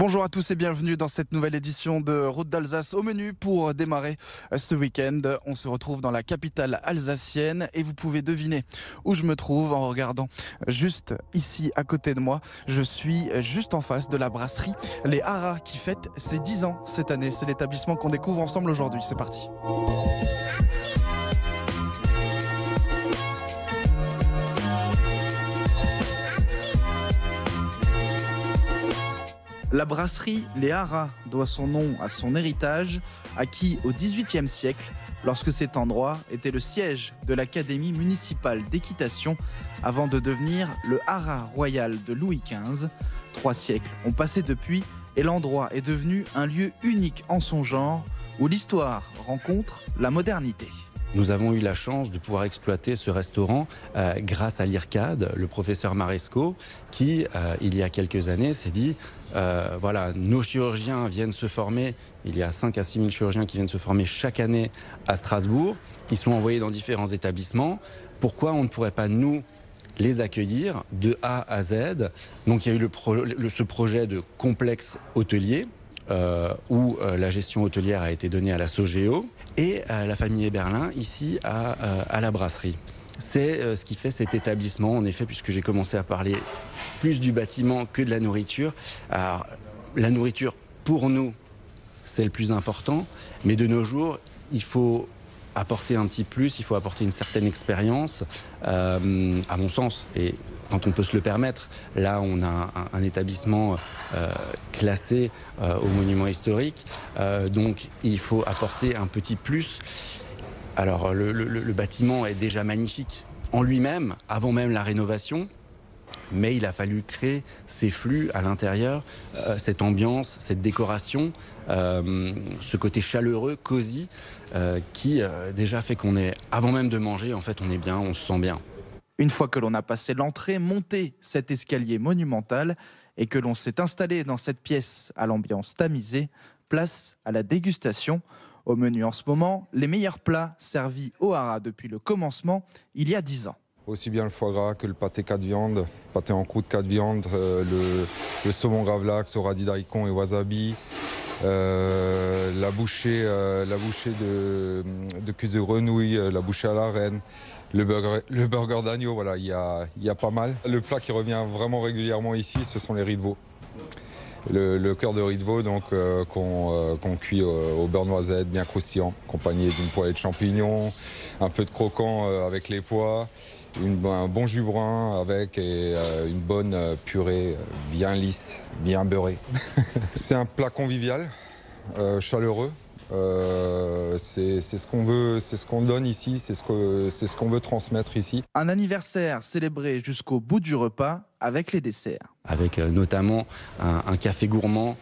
Bonjour à tous et bienvenue dans cette nouvelle édition de Route d'Alsace. Au menu pour démarrer ce week-end, on se retrouve dans la capitale alsacienne et vous pouvez deviner où je me trouve en regardant juste ici à côté de moi. Je suis juste en face de la brasserie Les Haras qui fête ses 10 ans cette année. C'est l'établissement qu'on découvre ensemble aujourd'hui. C'est parti. La brasserie Les Haras doit son nom à son héritage, acquis au XVIIIe siècle, lorsque cet endroit était le siège de l'Académie municipale d'équitation, avant de devenir le Haras royal de Louis XV. 3 siècles ont passé depuis et l'endroit est devenu un lieu unique en son genre, où l'histoire rencontre la modernité. Nous avons eu la chance de pouvoir exploiter ce restaurant grâce à l'IRCAD, le professeur Maresco, qui, il y a quelques années, s'est dit voilà, nos chirurgiens viennent se former, il y a 5 à 6 000 chirurgiens qui viennent se former chaque année à Strasbourg, ils sont envoyés dans différents établissements, pourquoi on ne pourrait pas, nous, les accueillir de A à Z? Donc il y a eu ce projet de complexe hôtelier, où la gestion hôtelière a été donnée à la Sogeo et à la famille Eberlin ici à la brasserie. C'est ce qui fait cet établissement, en effet, puisque j'ai commencé à parler plus du bâtiment que de la nourriture. Alors, la nourriture, pour nous, c'est le plus important, mais de nos jours, il faut apporter un petit plus, il faut apporter une certaine expérience, à mon sens, et quand on peut se le permettre. Là, on a un établissement classé au monument historique, donc il faut apporter un petit plus. Alors, le bâtiment est déjà magnifique en lui-même, avant même la rénovation, mais il a fallu créer ces flux à l'intérieur, cette ambiance, cette décoration, ce côté chaleureux, cosy, qui déjà fait qu'on est, avant même de manger, en fait, on est bien, on se sent bien. Une fois que l'on a passé l'entrée, monté cet escalier monumental et que l'on s'est installé dans cette pièce à l'ambiance tamisée, place à la dégustation. Au menu en ce moment, les meilleurs plats servis au Haras depuis le commencement, il y a 10 ans. Aussi bien le foie gras que le pâté 4 viandes, pâté en croûte 4 viandes, le saumon gravlax au radis d'haricot et wasabi, la bouchée de cuisse de grenouille, la bouchée à la reine, le burger d'agneau, voilà, il y a pas mal. Le plat qui revient vraiment régulièrement ici, ce sont les riz de veau. Le cœur de riz de veau donc, qu'on cuit au beurre noisette, bien croustillant, accompagné d'une poêlée de champignons, un peu de croquant avec les pois, un bon jus brun avec et une bonne purée bien lisse, bien beurrée. C'est un plat convivial, chaleureux. C'est ce qu'on veut, c'est ce qu'on donne ici, c'est ce qu'on veut transmettre ici. Un anniversaire célébré jusqu'au bout du repas avec les desserts. Avec notamment un café gourmand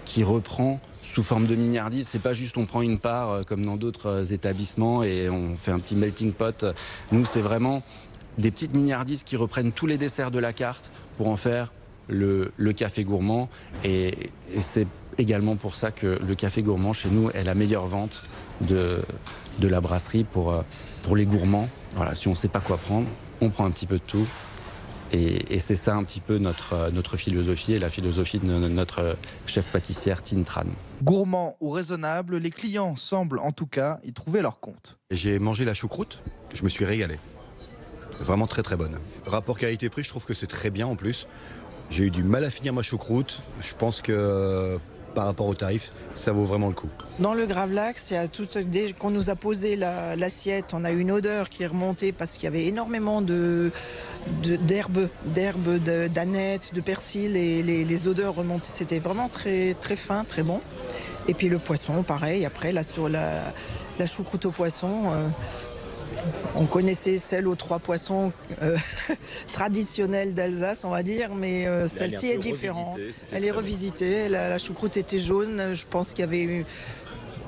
qui reprend sous forme de mignardise. C'est pas juste on prend une part comme dans d'autres établissements et on fait un petit melting pot. Nous, c'est vraiment des petites mignardises qui reprennent tous les desserts de la carte pour en faire le café gourmand. Et c'est également pour ça que le café gourmand chez nous est la meilleure vente de la brasserie pour les gourmands. Voilà, si on ne sait pas quoi prendre, on prend un petit peu de tout. Et c'est ça un petit peu notre philosophie et la philosophie de notre chef pâtissière Tine Tran. Gourmand ou raisonnable, les clients semblent en tout cas y trouver leur compte. J'ai mangé la choucroute, je me suis régalé. Vraiment très très bonne. Rapport qualité-prix, je trouve que c'est très bien en plus. J'ai eu du mal à finir ma choucroute. Je pense que par rapport au tarif, ça vaut vraiment le coup. Dans le gravlax, dès qu'on nous a posé l'assiette, on a eu une odeur qui est remontée parce qu'il y avait énormément d'herbes, d'aneth, de persil et les odeurs remontaient. C'était vraiment très, très fin, très bon. Et puis le poisson, pareil. Après, la choucroute au poisson, on connaissait celle aux 3 poissons traditionnelle d'Alsace, on va dire, mais celle-ci est différente. Elle est revisitée. La choucroute était jaune. Je pense qu'il y avait eu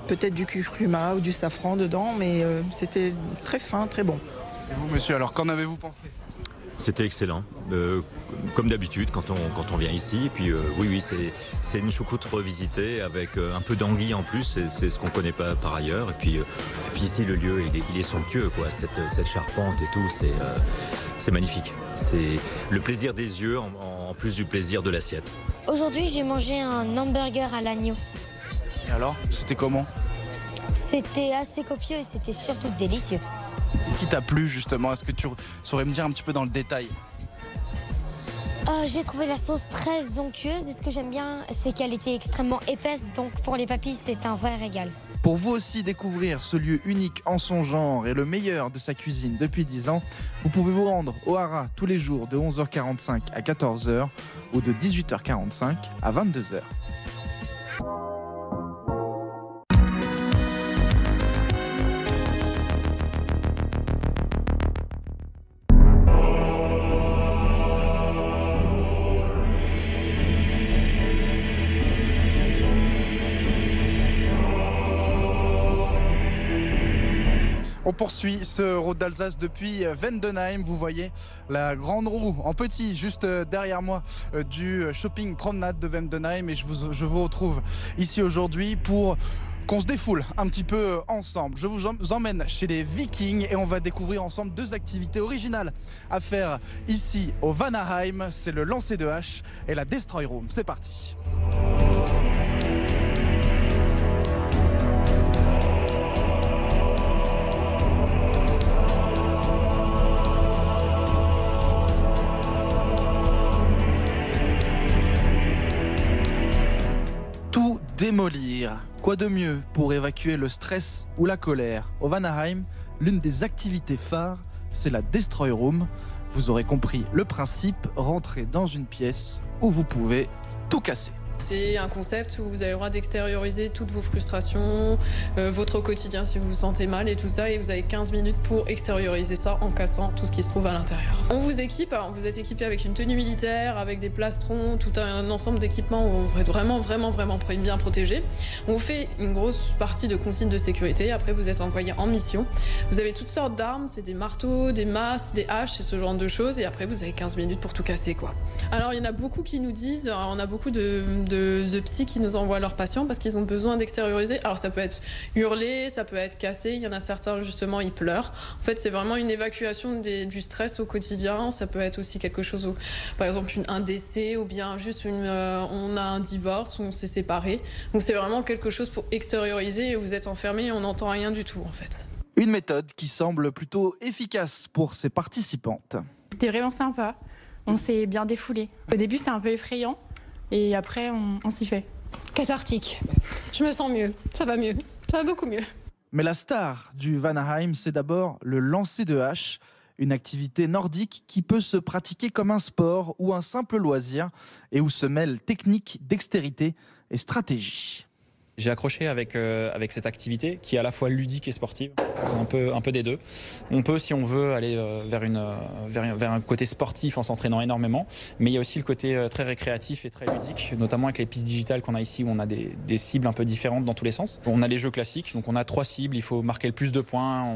peut-être du curcuma ou du safran dedans, mais c'était très fin, très bon. Et vous, monsieur, alors qu'en avez-vous pensé ? C'était excellent, comme d'habitude quand on vient ici. Et puis oui, c'est une choucroute revisitée avec un peu d'anguille en plus, c'est ce qu'on ne connaît pas par ailleurs. Et puis ici, le lieu, il est somptueux, quoi. Cette charpente et tout, c'est magnifique. C'est le plaisir des yeux en plus du plaisir de l'assiette. Aujourd'hui, j'ai mangé un hamburger à l'agneau. Et alors, c'était comment? C'était assez copieux et c'était surtout délicieux. Qu'est-ce qui t'a plu justement? Est-ce que tu saurais me dire un petit peu dans le détail? J'ai trouvé la sauce très onctueuse et ce que j'aime bien, c'est qu'elle était extrêmement épaisse. Donc pour les papilles, c'est un vrai régal. Pour vous aussi découvrir ce lieu unique en son genre et le meilleur de sa cuisine depuis 10 ans, vous pouvez vous rendre au Hara tous les jours de 11h45 à 14h ou de 18h45 à 22h. On poursuit ce route d'Alsace depuis Vendenheim. Vous voyez la grande roue en petit juste derrière moi du shopping promenade de Vendenheim. Et je vous retrouve ici aujourd'hui pour qu'on se défoule un petit peu ensemble. Je vous emmène chez les Vikings et on va découvrir ensemble 2 activités originales à faire ici au Vanaheim. C'est le lancer de hache et la Destroy Room. C'est parti. Démolir. Quoi de mieux pour évacuer le stress ou la colère? Au Vanaheim, l'une des activités phares, c'est la Destroy Room. Vous aurez compris le principe, rentrez dans une pièce où vous pouvez tout casser. C'est un concept où vous avez le droit d'extérioriser toutes vos frustrations, votre quotidien si vous vous sentez mal et tout ça, et vous avez 15 minutes pour extérioriser ça en cassant tout ce qui se trouve à l'intérieur. On vous équipe, alors vous êtes équipé avec une tenue militaire, avec des plastrons, tout un ensemble d'équipements où vous êtes vraiment bien protégé. On vous fait une grosse partie de consignes de sécurité, après vous êtes envoyé en mission. Vous avez toutes sortes d'armes, c'est des marteaux, des masses, des haches, c'est ce genre de choses, et après vous avez 15 minutes pour tout casser, quoi. Alors il y en a beaucoup qui nous disent, on a beaucoup de psy qui nous envoient leurs patients parce qu'ils ont besoin d'extérioriser. Alors ça peut être hurler, ça peut être cassé, il y en a certains justement ils pleurent. En fait c'est vraiment une évacuation du stress au quotidien. Ça peut être aussi quelque chose où, par exemple un décès ou bien juste on a un divorce, on s'est séparés. Donc c'est vraiment quelque chose pour extérioriser et vous êtes enfermé et on n'entend rien du tout en fait. Une méthode qui semble plutôt efficace pour ses participantes. C'était vraiment sympa, on s'est bien défoulé. Au début c'est un peu effrayant. Et après, on s'y fait. Cathartique. Je me sens mieux. Ça va mieux. Ça va beaucoup mieux. Mais la star du Vanaheim, c'est d'abord le lancer de hache, une activité nordique qui peut se pratiquer comme un sport ou un simple loisir et où se mêlent technique, dextérité et stratégie. J'ai accroché avec cette activité qui est à la fois ludique et sportive. C'est un peu des deux. On peut, si on veut, aller vers un côté sportif en s'entraînant énormément, mais il y a aussi le côté très récréatif et très ludique, notamment avec les pistes digitales qu'on a ici où on a des cibles un peu différentes dans tous les sens. On a les jeux classiques, donc on a 3 cibles, il faut marquer le plus de points.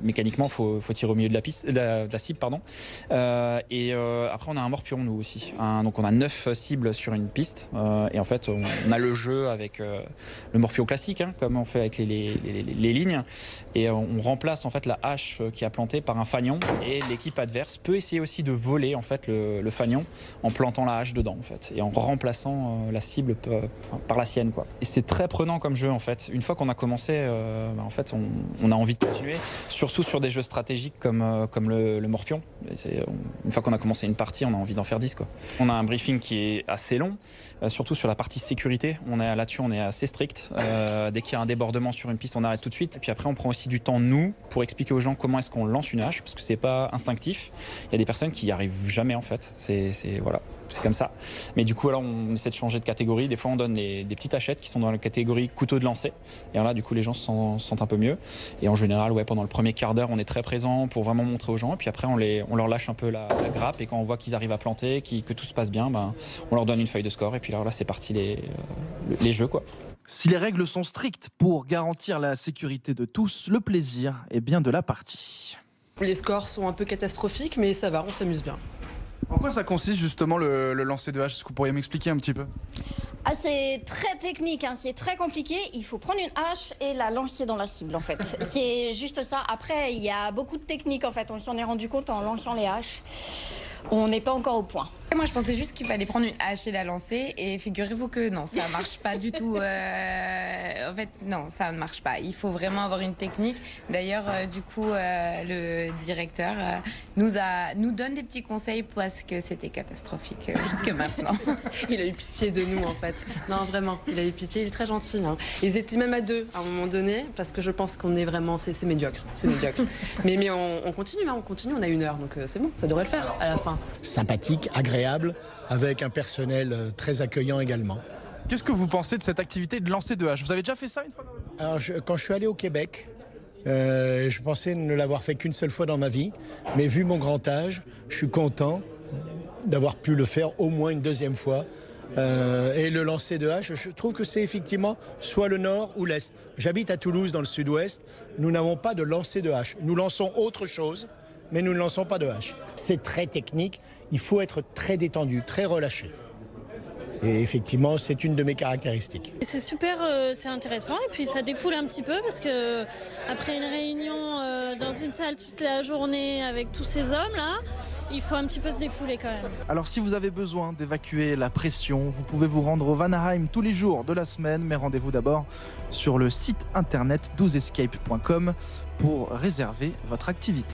Mécaniquement, il faut tirer au milieu de la cible. Après, on a un morpion, nous aussi. Donc on a 9 cibles sur une piste. Et en fait, on a le jeu avec le morpion classique, comme on fait avec les lignes, et on remplace en fait la hache qui a planté par un fanion, et l'équipe adverse peut essayer aussi de voler en fait le fanion en plantant la hache dedans en fait, et en remplaçant la cible par la sienne, quoi. Et c'est très prenant comme jeu en fait. Une fois qu'on a commencé, en fait, on a envie de continuer, surtout sur des jeux stratégiques comme le morpion. Une fois qu'on a commencé une partie, on a envie d'en faire 10, quoi. On a un briefing qui est assez long, surtout sur la partie sécurité. Là-dessus, on est assez strict. Dès qu'il y a un débordement sur une piste, on arrête tout de suite. Et puis après, on prend aussi du temps, nous, pour expliquer aux gens comment est-ce qu'on lance une hache, parce que c'est pas instinctif. Il y a des personnes qui n'y arrivent jamais, en fait. Voilà, c'est comme ça. Mais du coup, alors, on essaie de changer de catégorie. Des fois, on donne des petites hachettes qui sont dans la catégorie couteau de lancer. Et alors là, du coup, les gens se sentent un peu mieux. Et en général, pendant le premier quart d'heure, on est très présent pour vraiment montrer aux gens. Et puis après, on leur lâche un peu la grappe. Et quand on voit qu'ils arrivent à planter, que tout se passe bien, on leur donne une feuille de score. Et puis là, c'est parti les jeux, quoi. Si les règles sont strictes pour garantir la sécurité de tous, le plaisir est bien de la partie. Les scores sont un peu catastrophiques, mais ça va, on s'amuse bien. En quoi ça consiste justement le lancer de hache? Est-ce que vous pourriez m'expliquer un petit peu? C'est très technique, hein, c'est très compliqué. Il faut prendre une hache et la lancer dans la cible en fait. C'est juste ça. Après, il y a beaucoup de techniques en fait. On s'en est rendu compte en lançant les haches. On n'est pas encore au point. Moi, je pensais juste qu'il fallait prendre une hache et la lancer. Et figurez-vous que non, ça marche pas du tout. En fait, non, ça ne marche pas. Il faut vraiment avoir une technique. D'ailleurs, du coup, le directeur nous donne des petits conseils parce que c'était catastrophique jusque maintenant. Il a eu pitié de nous, en fait. Non, vraiment, il a eu pitié. Il est très gentil. Hein. Ils étaient même à 2 à un moment donné parce que je pense qu'on est vraiment... C'est médiocre. C'est médiocre. mais on continue, hein, on continue. On a 1 heure, donc c'est bon, ça devrait le faire à la fin. Sympathique, agréable, avec un personnel très accueillant également. Qu'est-ce que vous pensez de cette activité de lancer de hache? Vous avez déjà fait ça une fois dans votre vie? Alors, quand je suis allé au Québec, je pensais ne l'avoir fait qu'une seule fois dans ma vie, mais vu mon grand âge, je suis content d'avoir pu le faire au moins une 2e fois. Et le lancer de hache, je trouve que c'est effectivement soit le nord ou l'est. J'habite à Toulouse, dans le sud-ouest. Nous n'avons pas de lancer de hache. Nous lançons autre chose, mais nous ne lançons pas de hache. C'est très technique, il faut être très détendu, très relâché. Et effectivement, c'est une de mes caractéristiques. C'est super, c'est intéressant et puis ça défoule un petit peu parce que après une réunion dans une salle toute la journée avec tous ces hommes-là, il faut un petit peu se défouler quand même. Alors si vous avez besoin d'évacuer la pression, vous pouvez vous rendre au Vanaheim tous les jours de la semaine, mais rendez-vous d'abord sur le site internet 12escape.com pour réserver votre activité.